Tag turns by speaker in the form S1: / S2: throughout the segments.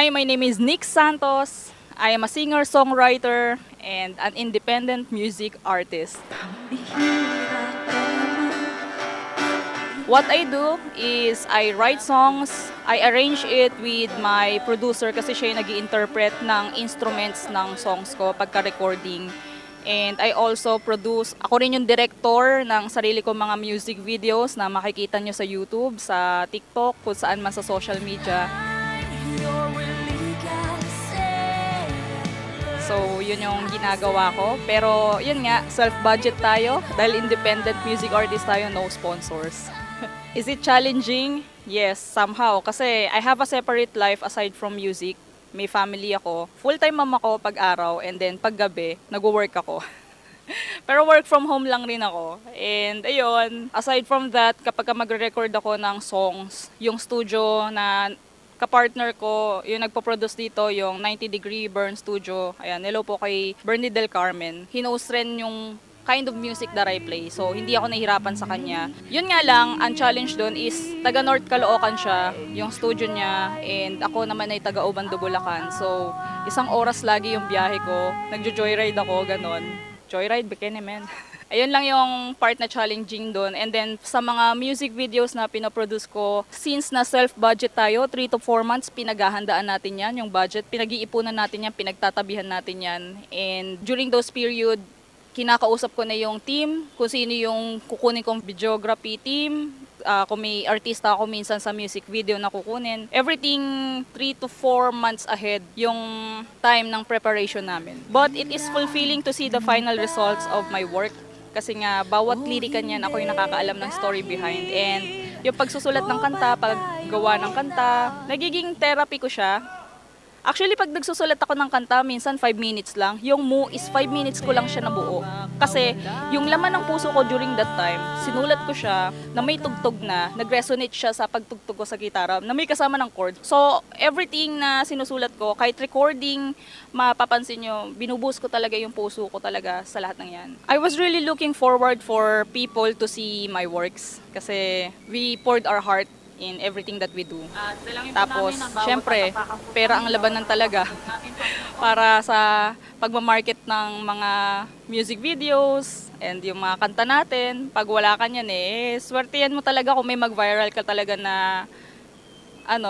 S1: Hi, my name is Nick Santos. I am a singer-songwriter and an independent music artist. What I do is I write songs, I arrange it with my producer kasi siya yung nag-i-interpret ng instruments ng songs ko pagka-recording. And I also produce, ako rin yung director ng sarili ko mga music videos na makikita nyo sa YouTube, sa TikTok, kung saan man sa social media. So, yun yung ginagawa ko. Pero, yun nga, self-budget tayo. Dahil independent music artist tayo, no sponsors. Is it challenging? Yes, somehow. Kasi I have a separate life aside from music. May family ako. Full-time mom ako pag-araw and then pag-gabi, nag-work ako. Pero work from home lang rin ako. And ayun, aside from that, kapag magre-record ako ng songs, yung studio na kapartner ko, yung nagpo-produce dito, yung 90 Degree Burn Studio. Ayan, hello po kay Bernie Del Carmen. Hinost rin yung kind of music that I play. So, hindi ako nahihirapan sa kanya. Yun nga lang, ang challenge doon is taga North Caloocan siya, yung studio niya, and ako naman ay taga Obando, Bulacan. So, isang oras lagi yung biyahe ko. Nagjo-joyride ako, ganon. Joyride, bikini, man. Ayun lang yung part na challenging doon. And then, sa mga music videos na pinoproduce ko, since na self-budget tayo, 3 to 4 months, pinaghahandaan natin yan, yung budget. Pinag-iipunan natin yan, pinagtatabihan natin yan. And during those period, kinakausap ko na yung team, kung sino yung kukunin kong videography team, kung may artista ako minsan sa music video na kukunin. Everything 3 to 4 months ahead yung time ng preparation namin. But it is fulfilling to see the final results of my work. Kasi nga, bawat lirika niyan, ako yung nakakaalam ng story behind. And yung pagsusulat ng kanta, paggawa ng kanta, nagiging therapy ko siya. Actually, pag nagsusulat ako ng kanta, minsan 5 minutes lang. Yung Mu is 5 minutes ko lang siya nabuo. Kasi yung laman ng puso ko during that time, sinulat ko siya na may tugtog na, nag-resonate siya sa pagtugtog ko sa gitara, na may kasama ng chord. So, everything na sinusulat ko, kahit recording, mapapansin nyo, binubuhos ko talaga yung puso ko talaga sa lahat ng yan. I was really looking forward for people to see my works. Kasi we poured our heart in everything that we do. Tapos, syempre, pera ang labanan talaga para sa pagmamarket ng mga music videos and yung mga kanta natin. Pag wala ka niyan swertihan mo talaga kung may mag-viral ka talaga na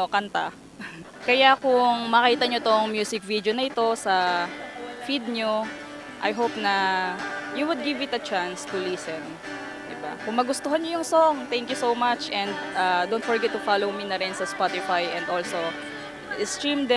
S1: kanta. Kaya kung makita nyo tong music video na ito sa feed nyo, I hope na you would give it a chance to listen. Kung magustuhan niyo yung song, thank you so much and don't forget to follow me na rin sa Spotify and also stream